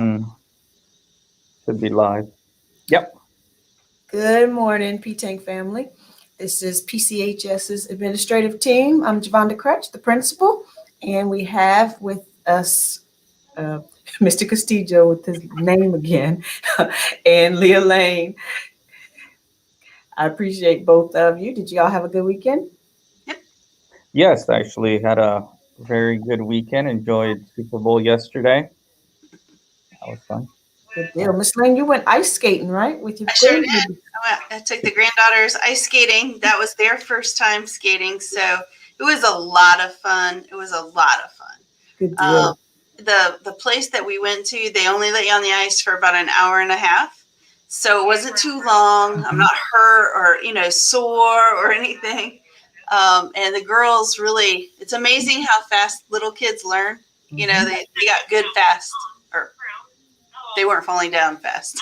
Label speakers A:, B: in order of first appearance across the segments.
A: Mm, should be live. Yep.
B: Good morning, P-Tank family. This is PCHS's administrative team. I'm Javonda Crutch, the principal, and we have with us uh, Mr. Castillo with his name again, and Leah Lane. I appreciate both of you. Did you all have a good weekend?
A: Yes, actually had a very good weekend. Enjoyed Super Bowl yesterday. That was fun.
B: Good deal.
A: Yeah.
B: Miss Lane, you went ice skating, right, with your
C: I sure did.
B: grandbaby?
C: I took the granddaughters ice skating. That was their first time skating, so it was a lot of fun. It was a lot of fun.
B: Good
C: Um,
B: deal.
C: the place that we went to, they only let you on the ice for about an hour and a half, so it wasn't too long. I'm
B: Mhm.
C: not hurt or sore or anything. And the girls really, it's amazing how fast little kids learn. They got good fast, or they weren't falling down fast.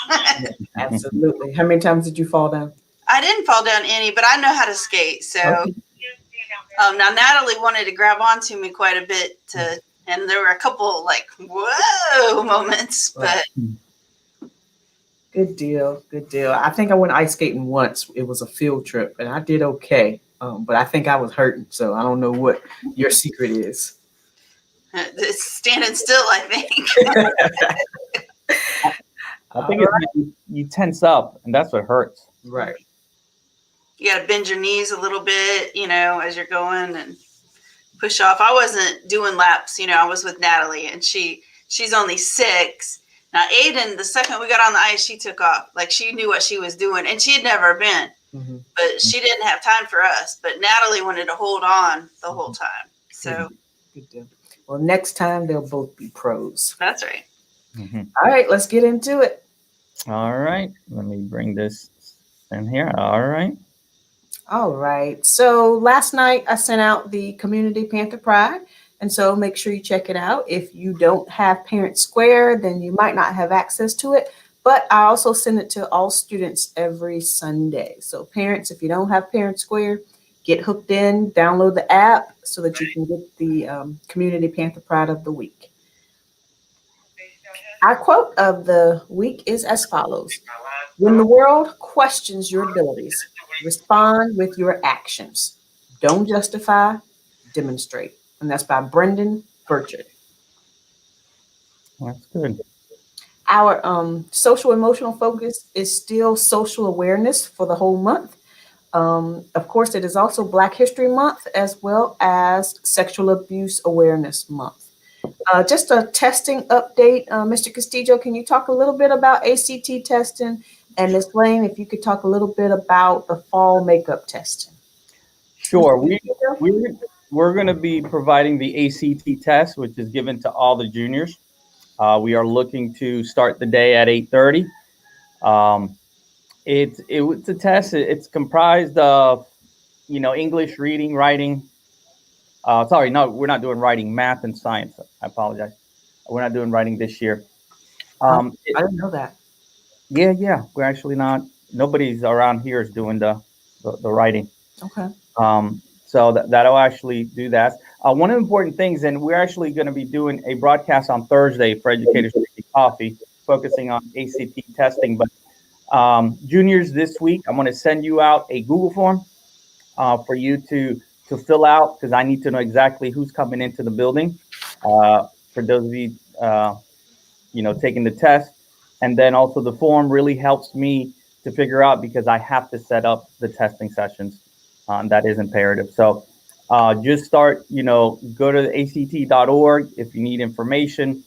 B: Absolutely. How many times did you fall down?
C: I didn't fall down any, but I know how to skate. So
B: Okay.
C: now Natalie wanted to grab onto me quite a bit and there were a couple like whoa moments, but
B: Good deal. Good deal. I think I went ice skating once. It was a field trip, and I did okay. But I think I was hurting, so I don't know what your secret is.
C: it's standing still, I think.
A: I think it's you tense up, and that's what hurts.
B: Right.
C: You got to bend your knees a little bit, as you're going and push off. I wasn't doing laps, I was with Natalie, and she's only 6. Now Aiden, the second we got on the ice, she took off. Like she knew what she was doing, and she had never been.
B: Mm-hmm.
C: But she didn't have time for us. But Natalie wanted to hold on the whole time. So
B: Good deal. Well, next time they'll both be pros.
C: that's right.
A: Mhm.
B: All right, let's get into it.
A: All right. Let me bring this in here. All right.
B: All right. So last night I sent out the Community Panther Pride. And so make sure you check it out. If you don't have Parent Square, then you might not have access to it. But I also send it to all students every Sunday. So parents, if you don't have Parent Square, get hooked in, download the app so that you can get the Community Panther Pride of the Week. Our quote of the week is as follows: when the world questions your abilities, respond with your actions. Don't justify, demonstrate. And that's by Brendan Burchard.
A: That's good.
B: Our social emotional focus is still social awareness for the whole month. Of course, it is also Black History Month as well as Sexual Abuse Awareness Month. Just a testing update. Mr. Castillo, can you talk a little bit about ACT testing? And Ms. Lane, if you could talk a little bit about the fall makeup testing.
A: Sure.
B: Mr. Castillo?
A: We're going to be providing the ACT test, which is given to all the juniors. We are looking to start the day at 8:30. Um, it's a test. It's comprised of English, reading, writing. Sorry, no, we're not doing writing, math, and science. I apologize. We're not doing writing this year.
B: Oh,
A: Um, it-
B: I didn't know that.
A: yeah. We're actually not. Nobody's around here is doing the writing.
B: Okay.
A: So that'll actually do that. One of the important things, and we're actually going to be doing a broadcast on Thursday for Educators Drinking Coffee, focusing on ACT testing. But juniors, this week, I'm going to send you out a Google form for you to fill out because I need to know exactly who's coming into the building. For those of you, taking the test, and then also the form really helps me to figure out because I have to set up the testing sessions. That is imperative. So just start. Go to act.org if you need information.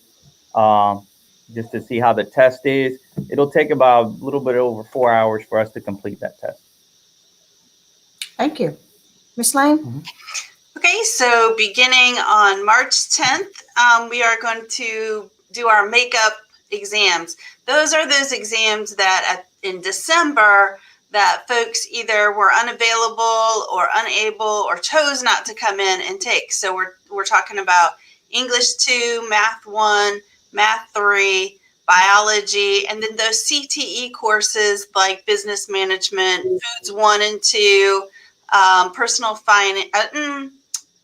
A: Um, just to see how the test is. It'll take about a little bit over 4 hours for us to complete that test.
B: Thank you. Ms. Lane?
A: Mm-hmm.
C: Okay, so beginning on March 10th, we are going to do our makeup exams. Those are those exams that in December that folks either were unavailable or unable or chose not to come in and take. So we're talking about English 2, Math 1, Math 3, biology, and then those CTE courses like business management, foods 1 and 2, personal finance,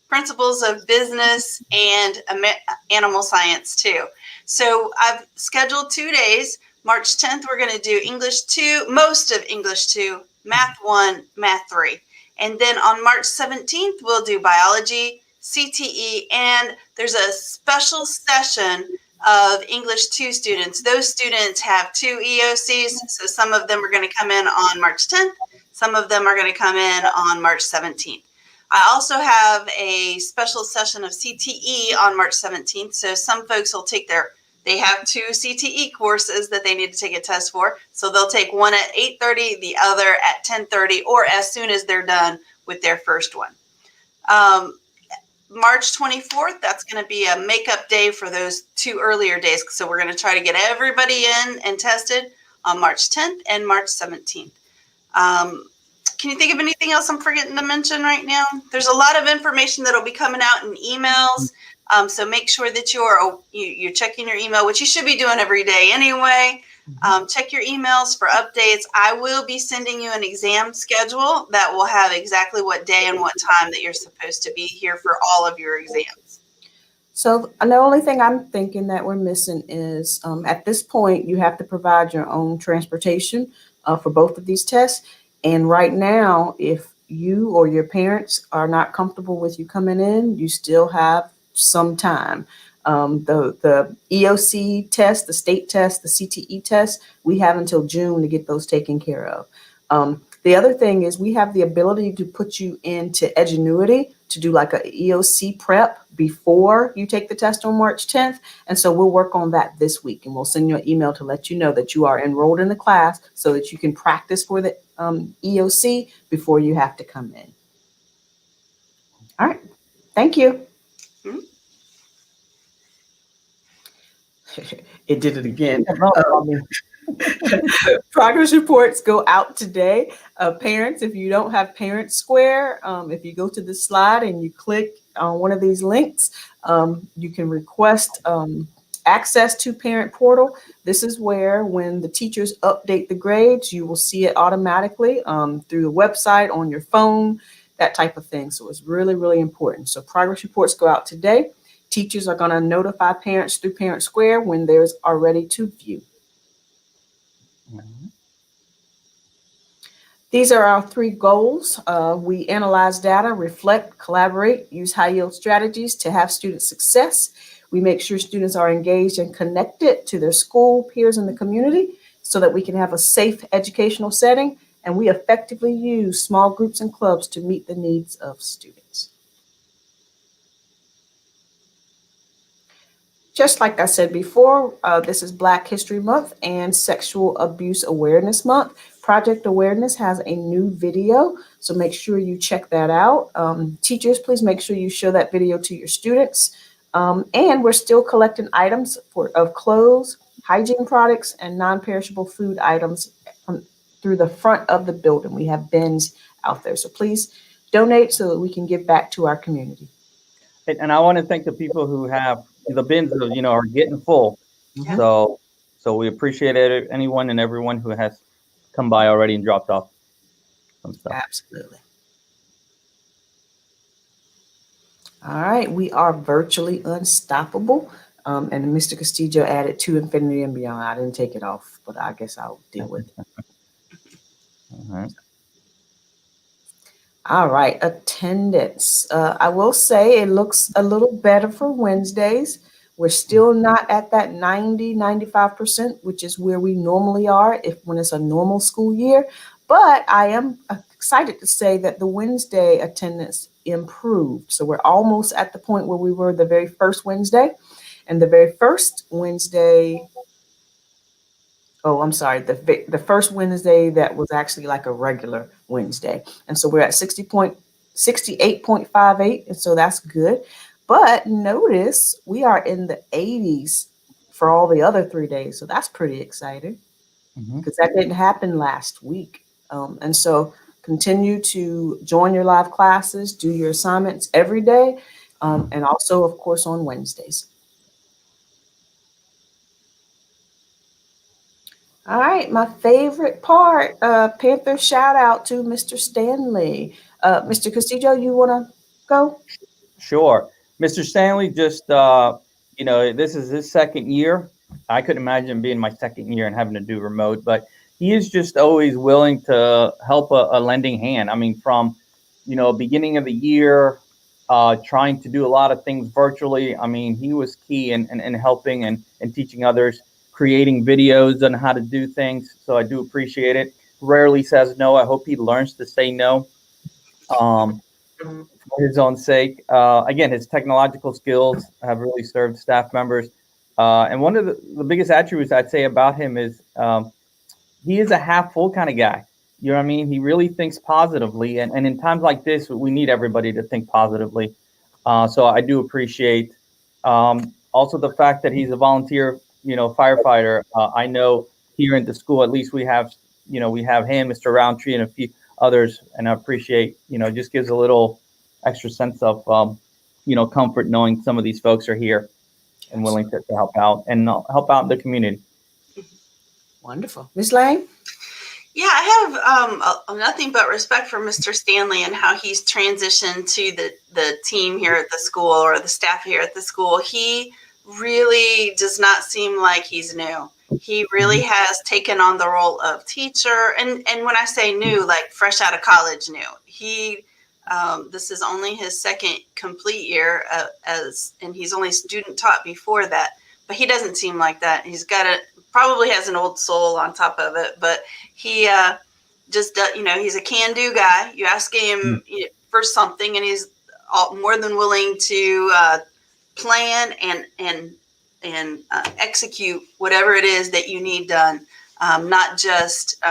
C: principles of business, and animal science too. So I've scheduled 2 days. March 10th, we're going to do English 2, most of English 2, Math 1, Math 3. And then on March 17th, we'll do biology, CTE, and there's a special session of English 2 students. Those students have 2 EOCs, so some of them are going to come in on March 10th. Some of them are going to come in on March 17th. I also have a special session of CTE on March 17th. So some folks will take they have 2 CTE courses that they need to take a test for. So they'll take one at 8:30, the other at 10:30, or as soon as they're done with their first one. March 24th, that's going to be a makeup day for those 2 earlier days. So we're going to try to get everybody in and tested on March 10th and March 17th. Can you think of anything else I'm forgetting to mention right now? There's a lot of information that'll be coming out in emails. So make sure that you're checking your email, which you should be doing every day anyway. Check your emails for updates. I will be sending you an exam schedule that will have exactly what day and what time that you're supposed to be here for all of your exams.
B: So the only thing I'm thinking that we're missing is at this point, you have to provide your own transportation for both of these tests. And right now, if you or your parents are not comfortable with you coming in, you still have some time. The EOC test, the state test, the CTE test, we have until June to get those taken care of. The other thing is we have the ability to put you into Edgenuity to do like a EOC prep before you take the test on March 10th. And so we'll work on that this week, and we'll send you an email to let you know that you are enrolled in the class so that you can practice for the EOC before you have to come in. All right. Thank you. It did it again. Progress reports go out today. Parents, if you don't have Parent Square, if you go to the slide and you click on one of these links, you can request access to Parent Portal. This is where when the teachers update the grades, you will see it automatically through the website, on your phone, that type of thing. So it's really, really important. So progress reports go out today. Teachers are going to notify parents through Parent Square when there's already to view. These are our 3 goals. We analyze data, reflect, collaborate, use high yield strategies to have student success. We make sure students are engaged and connected to their school, peers, and the community so that we can have a safe educational setting. And we effectively use small groups and clubs to meet the needs of students. Just like I said before, this is Black History Month and Sexual Abuse Awareness Month. Project Awareness has a new video, so make sure you check that out. Teachers, please make sure you show that video to your students. And we're still collecting items of clothes, hygiene products, and non-perishable food items through the front of the building. We have bins out there, so please donate so that we can give back to our community.
A: And I want to thank the people who have the bins, are getting full.
B: Yeah.
A: So we appreciate anyone and everyone who has come by already and dropped off some stuff.
B: Absolutely. All right, we are virtually unstoppable. And Mr. Castillo added to infinity and beyond. I didn't take it off, but I guess I'll deal with it.
A: All right.
B: All right, attendance. I will say it looks a little better for Wednesdays. We're still not at that 95%, which is where we normally are when it's a normal school year. But I am excited to say that the Wednesday attendance improved. So we're almost at the point where we were the very first Wednesday. And the very first Wednesday, the first Wednesday that was actually like a regular Wednesday. And so we're at 68.58. And so that's good. But notice we are in the 80s for all the other 3 days. So that's pretty exciting because that didn't happen last week. And so continue to join your live classes, do your assignments every day, and also, of course, on Wednesdays. All right, my favorite part, Panther shout out to Mr. Stanley. Mr. Castillo, you want to go?
A: Sure. Mr. Stanley just this is his second year. I couldn't imagine being my second year and having to do remote, but he is just always willing to help a lending hand. I mean, from, beginning of the year, trying to do a lot of things virtually. I mean, he was key in helping and teaching others, creating videos on how to do things. So I do appreciate it. Rarely says no. I hope he learns to say no. Um,
B: Mhm.
A: for his own sake. Again, his technological skills have really served staff members. And one of the biggest attributes I'd say about him is he is a half full kind of guy. You know what I mean? He really thinks positively. And in times like this, we need everybody to think positively. So I do appreciate also the fact that he's a volunteer, firefighter. I know here at the school, at least we have him, Mr. Roundtree, and a few others. And I appreciate, just gives a little extra sense of, comfort knowing some of these folks are here and willing to help out and help out in the community.
B: Wonderful. Miss Lang?
C: Yeah, I have nothing but respect for Mr. Stanley and how he's transitioned to the team here at the school, or the staff here at the school. He really does not seem like he's new. He really has taken on the role of teacher, and when I say new, like fresh out of college new. This is only his second complete year and he's only student taught before that. But he doesn't seem like that. Probably has an old soul on top of it, but he just he's a can-do guy. You ask him for something, and he's more than willing to plan and execute whatever it is that you need done, not just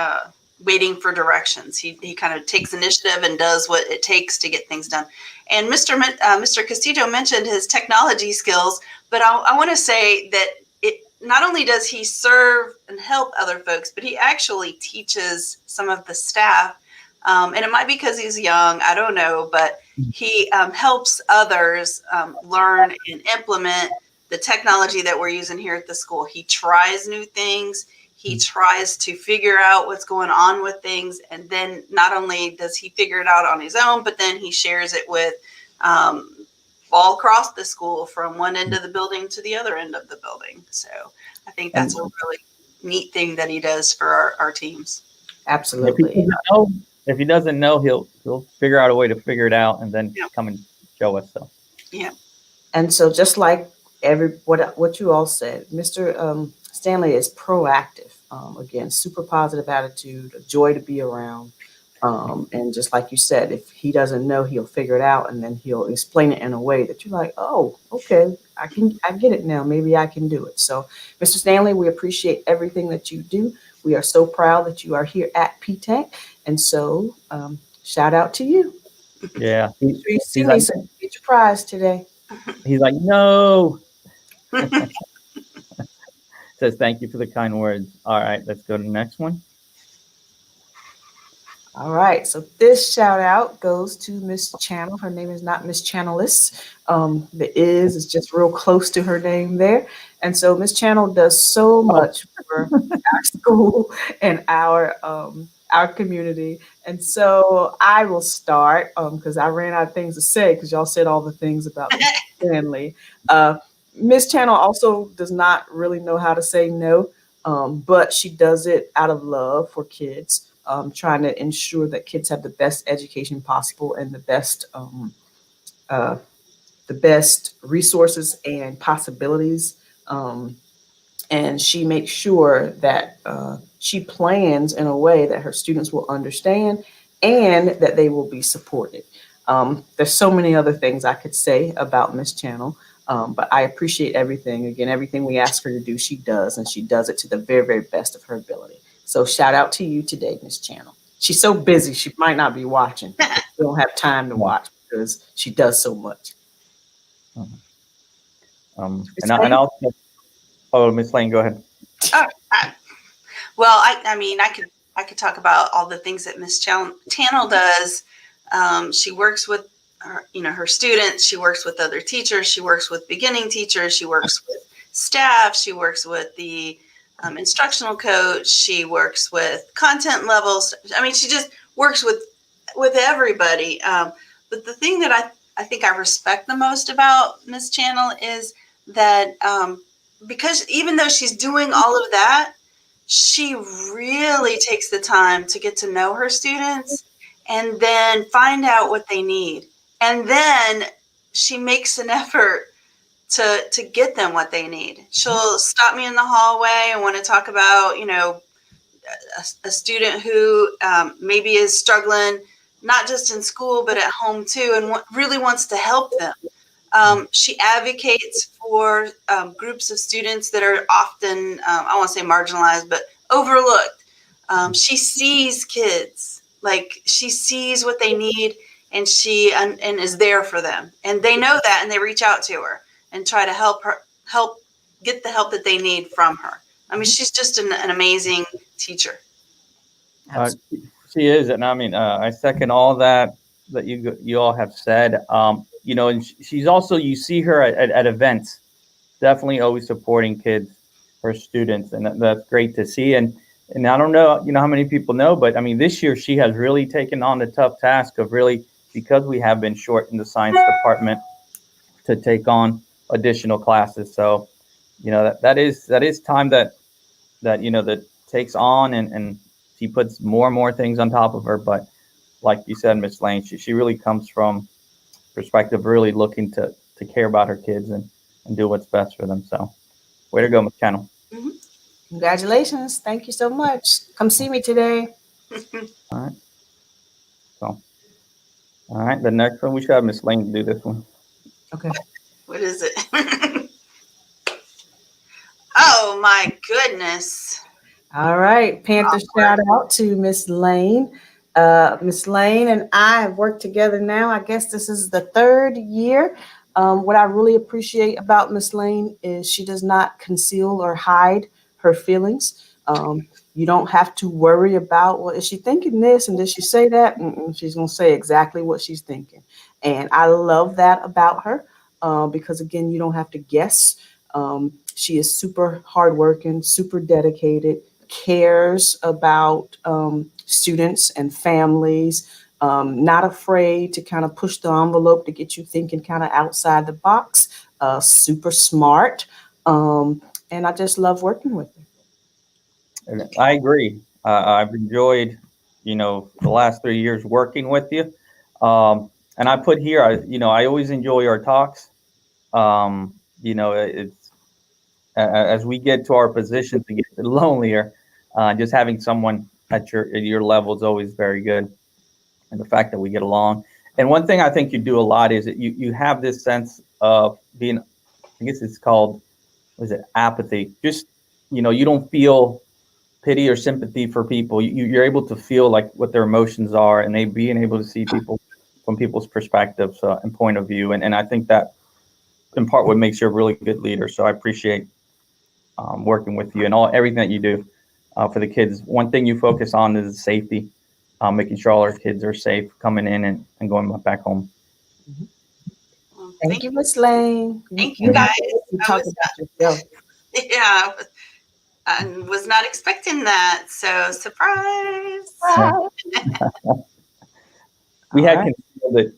C: waiting for directions. He kind of takes initiative and does what it takes to get things done. And Mr. Castillo mentioned his technology skills, but I want to say that not only does he serve and help other folks, but he actually teaches some of the staff. And it might be because he's young, I don't know, but he helps others learn and implement the technology that we're using here at the school. He tries new things. He tries to figure out what's going on with things. And then not only does he figure it out on his own, but then he shares it with all across the school, from one end of the building to the other end of the building. So I think that's a really neat thing that he does for our teams.
B: Absolutely.
A: If he doesn't know, he'll figure out a way to figure it out and then come and show us. So
C: yeah.
B: And so, just like what you all said, Mr. Stanley is proactive. Again, super positive attitude, a joy to be around. And just like you said, if he doesn't know, he'll figure it out, and then he'll explain it in a way that you're like, oh, okay, I get it now. Maybe I can do it. So, Mr. Stanley, we appreciate everything that you do. We are so proud that you are here at PTAC. And so, shout out to you.
A: yeah,
B: Make sure you see me so you get your prize today.
A: he's like, no. Says thank you for the kind words. All right, let's go to the next one.
B: All right, so this shout out goes to Miss Channel. Her name is not Miss Channelist. The is just real close to her name there. And so Miss Channel does so much for our school and our community. And so I will start because I ran out of things to say because y'all said all the things about Stanley. Miss Channel also does not really know how to say no, but she does it out of love for kids. Trying to ensure that kids have the best education possible and the best resources and possibilities. And she makes sure that she plans in a way that her students will understand and that they will be supported. There's so many other things I could say about Miss Channel, but I appreciate everything. Again, everything we ask her to do, she does, and she does it to the very, very best of her ability. So shout out to you today, Miss Channel. She's so busy, she might not be watching. We don't have time to watch because she does so much.
A: And I'll Miss Lane, go ahead.
C: Well, I could talk about all the things that Miss Channel does. She works with her students. She works with other teachers. She works with beginning teachers. She works with staff. She works with the instructional coach. She works with content levels. I mean, she just works with everybody. But the thing that I think I respect the most about Miss Channel is that because even though she's doing all of that, she really takes the time to get to know her students and then find out what they need. And then she makes an effort to get them what they need. She'll stop me in the hallway and want to talk about, a student who maybe is struggling, not just in school, but at home too, and really wants to help them. She advocates for groups of students that are often, I won't say marginalized, but overlooked. She sees kids, like she sees what they need, and and is there for them. And they know that, and they reach out to her and try to help get the help that they need from her. I mean, she's just an amazing teacher.
A: Uh, she is, and I mean, I second all that you all have said. And she's also, you see her at events, definitely always supporting kids, her students, and that's great to see. And I don't know, how many people know, but I mean, this year she has really taken on the tough task of really, because we have been short in the science department, to take on additional classes. So, that is time that takes on, and she puts more and more things on top of her. But like you said, Miss Lane, she really comes from perspective, really looking to care about her kids and do what's best for them. So way to go, Miss Channel.
C: Mm-hmm.
B: Congratulations. Thank you so much. Come see me today.
A: All right. So, all right. The next one, we should have Miss Lane do this one.
B: Okay.
C: What is it? Oh my goodness.
B: All right. Panther shout out to Miss Lane. Miss Lane and I have worked together now. I guess this is the third year. What I really appreciate about Miss Lane is she does not conceal or hide her feelings. You don't have to worry about, well, is she thinking this and did she say that? She's going to say exactly what she's thinking. And I love that about her because, again, you don't have to guess. She is super hardworking, super dedicated, cares about students and families, not afraid to kind of push the envelope to get you thinking kind of outside the box, super smart. And I just love working with her.
A: And I agree. I've enjoyed, the last 3 years working with you. And I put here, I always enjoy our talks. It's as we get to our positions to get lonelier, just having someone at your level is always very good. And the fact that we get along. And one thing I think you do a lot is that you have this sense of being, I guess it's called, what is it, apathy. Just, you don't feel pity or sympathy for people. You're able to feel like what their emotions are, and they being able to see people from people's perspectives and point of view. And I think that in part what makes you a really good leader. So I appreciate working with you and everything that you do for the kids. One thing you focus on is safety, making sure all our kids are safe coming in and going back home.
C: Well,
B: Thank you, Miss Lane.
C: Thank you, guys.
B: You talk about yourself.
C: Yeah, I was not expecting that. So surprise.
A: We
B: All
A: had
B: right.
A: concealed it.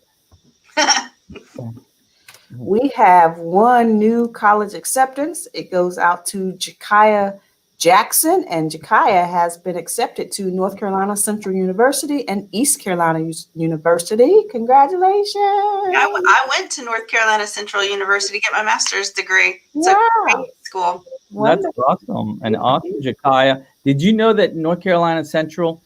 B: We have one new college acceptance. It goes out to Jakaya Jackson, and Jakaya has been accepted to North Carolina Central University and East Carolina University. Congratulations.
C: I went to North Carolina Central University to get my master's degree. It's a great school.
A: That's awesome. And awesome, Jakaya. Did you know that North Carolina Central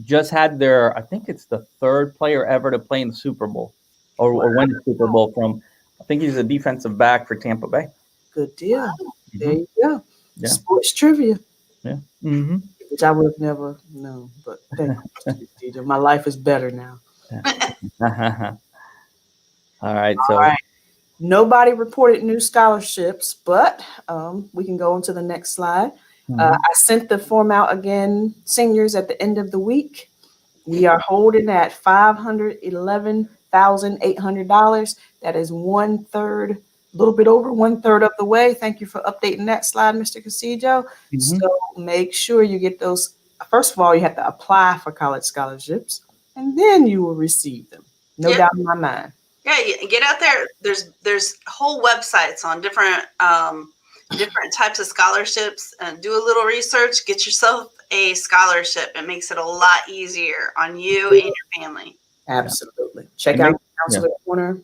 A: just had I think it's the third player ever to play in the Super Bowl or win the Super Bowl from, I think he's a defensive back for Tampa Bay.
B: Good deal.
C: Wow.
B: There you go.
A: Yeah.
B: Sports trivia.
A: Yeah. Mm-hmm.
B: Which I would have never known, but thank you, DJ. My life is better now.
A: All right.
B: All right. Nobody reported new scholarships, but we can go on to the next slide. I sent the form out again, seniors, at the end of the week. We are holding at $511,800. That is 1/3, a little bit over 1/3 of the way. Thank you for updating that slide, Mr. Casijo. So make sure you get those. First of all, you have to apply for college scholarships, and then you will receive them. No doubt in my mind.
C: Yeah, you get out there. There's whole websites on different types of scholarships, and do a little research. Get yourself a scholarship. It makes it a lot easier on you and your family.
B: Absolutely. Check
A: It
B: out
A: makes-
B: Counselor Corner.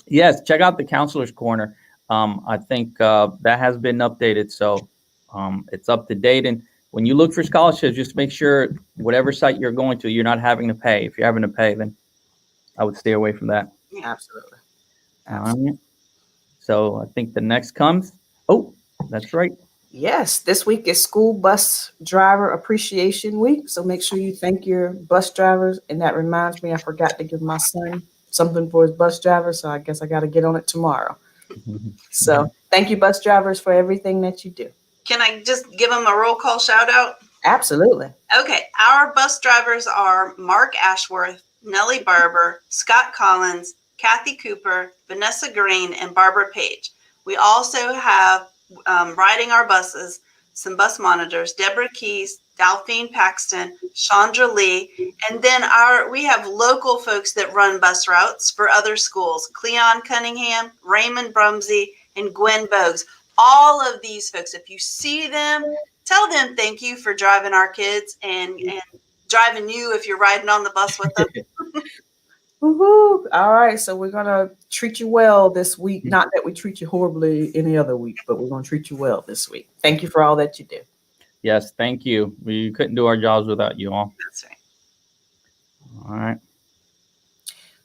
A: Yes, check out the Counselor's Corner. I think that has been updated, so it's up to date. And when you look for scholarships, just make sure whatever site you're going to, you're not having to pay. If you're having to pay, then I would stay away from that.
B: Absolutely.
A: All right. So I think the next comes. Oh, that's right.
B: Yes, this week is School Bus Driver Appreciation Week. So make sure you thank your bus drivers. And that reminds me, I forgot to give my son something for his bus driver. So I guess I got to get on it tomorrow. So thank you, bus drivers, for everything that you do.
C: Can I just give them a roll call shout out?
B: Absolutely.
C: Okay, our bus drivers are Mark Ashworth, Nellie Barber, Scott Collins, Kathy Cooper, Vanessa Green, and Barbara Page. We also have riding our buses some bus monitors: Deborah Keys, Delphine Paxton, Chandra Lee, and then we have local folks that run bus routes for other schools: Cleon Cunningham, Raymond Brumsey, and Gwen Bogues. All of these folks, if you see them, tell them thank you for driving our kids and driving you if you're riding on the bus with them.
B: Woohoo. All right. So we're going to treat you well this week. Not that we treat you horribly any other week, but we're going to treat you well this week. Thank you for all that you do.
A: Yes, thank you. We couldn't do our jobs without you all.
C: That's right.
A: All right.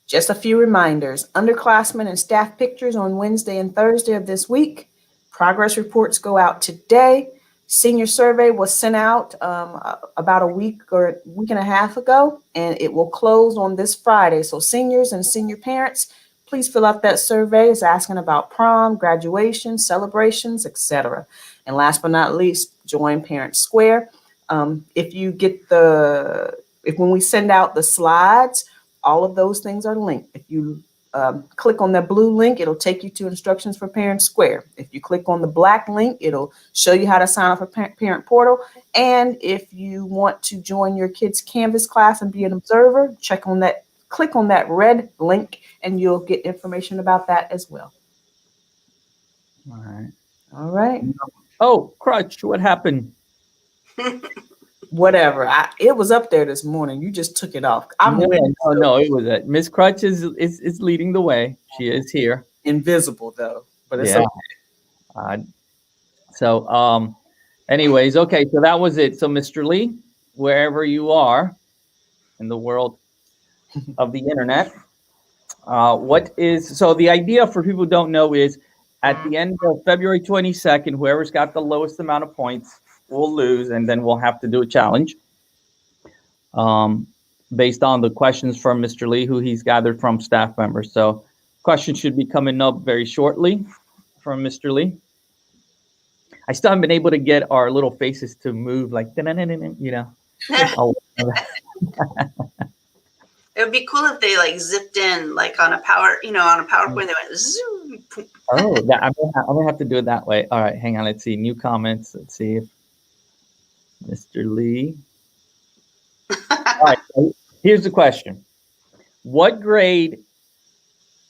B: Just a few reminders. Underclassmen and staff pictures on Wednesday and Thursday of this week. Progress reports go out today. Senior survey was sent out about a week or week and a half ago, and it will close on this Friday. So seniors and senior parents, please fill out that survey. It's asking about prom, graduation, celebrations, etc. And last but not least, join Parent Square. If when we send out the slides, all of those things are linked. If you click on that blue link, it'll take you to instructions for Parent Square. If you click on the black link, it'll show you how to sign up for Parent Portal. And if you want to join your kids' Canvas class and be an observer, click on that red link, and you'll get information about that as well.
A: All right.
B: All right.
A: Oh, crutch! What happened?
B: Whatever. It was up there this morning. You just took it off.
A: No, it was it. Miss Crutch is leading the way. She is here.
B: Invisible though, but it's okay.
A: Anyways, okay. So that was it. So, Mr. Lee, wherever you are in the world of the internet, the idea for people who don't know is at the end of February 22nd, whoever's got the lowest amount of points will lose, and then we'll have to do a challenge based on the questions from Mr. Lee, who he's gathered from staff members. So questions should be coming up very shortly from Mr. Lee. I still haven't been able to get our little faces to move like, you know.
C: It would be cool if they like zipped in like on a PowerPoint. They went zoom.
A: Oh, I'm gonna have to do it that way. All right, hang on. Let's see. New comments. Let's see if Mr. Lee. All right. Here's the question: what grade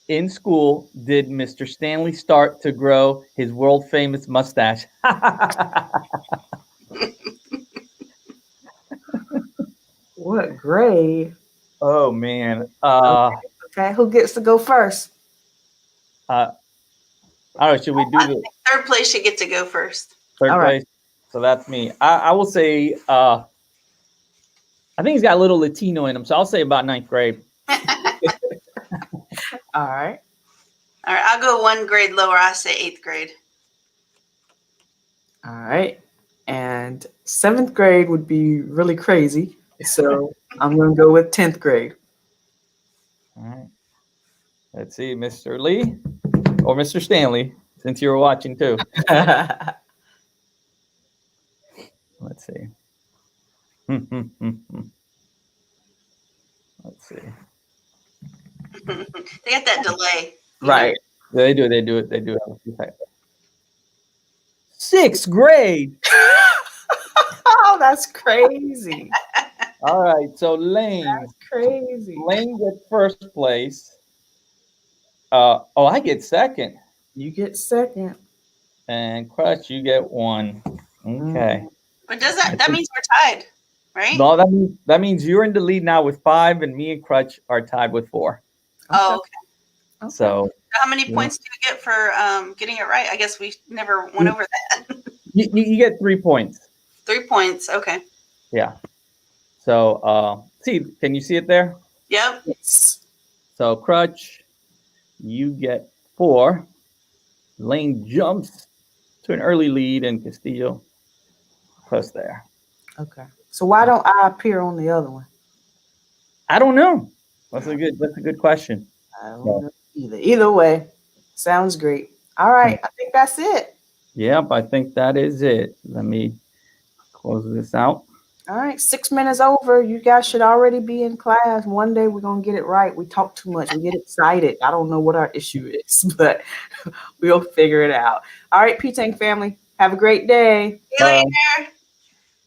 A: in school did Mr. Stanley start to grow his world famous mustache?
B: What grade?
A: Oh man.
B: Okay, who gets to go first?
A: All right, should we do the
C: third place should get to go first?
A: Third
B: All
A: place.
B: right.
A: So that's me. I will say I think he's got a little Latino in him, so I'll say about 9th grade.
B: All right.
C: All right, I'll go one grade lower. I say 8th grade.
B: All right. And 7th grade would be really crazy. So I'm going to go with 10th grade.
A: All right. Let's see, Mr. Lee or Mr. Stanley, since you were watching too. Let's see. Let's see.
C: They got that delay.
B: Right.
A: They do it. 6th grade.
B: Oh, that's crazy.
A: All right. So Lane.
B: That's crazy.
A: Lane gets first place. Oh, I get second.
B: You get second.
A: And Crush, you get one. Okay.
C: But does
A: I
C: that
A: think
C: means we're tied, right?
A: no, that means you're in the lead now with 5, and me and Crutch are tied with 4.
B: Okay.
C: Oh, okay.
B: Okay.
A: So
C: How many
A: yeah.
C: points do you get for getting it right? I guess we never went
A: you,
C: over that.
A: you get 3 points.
C: 3 points. Okay.
A: Yeah. So see, can you see it there?
C: Yep.
B: Yes.
A: So Crutch, you get 4. Lane jumps to an early lead, and Castillo close there.
B: Okay. So why don't I appear on the other one?
A: I don't know. That's a good question.
B: I don't
A: So,
B: know either. Either way, sounds great. All right. I think that's it.
A: yep, I think that is it. Let me close this out.
B: All right. 6 minutes over. You guys should already be in class. One day we're going to get it right. We talk too much. We get excited. I don't know what our issue is, but we'll figure it out. All right, P Tank family. Have a great day.
C: See you later.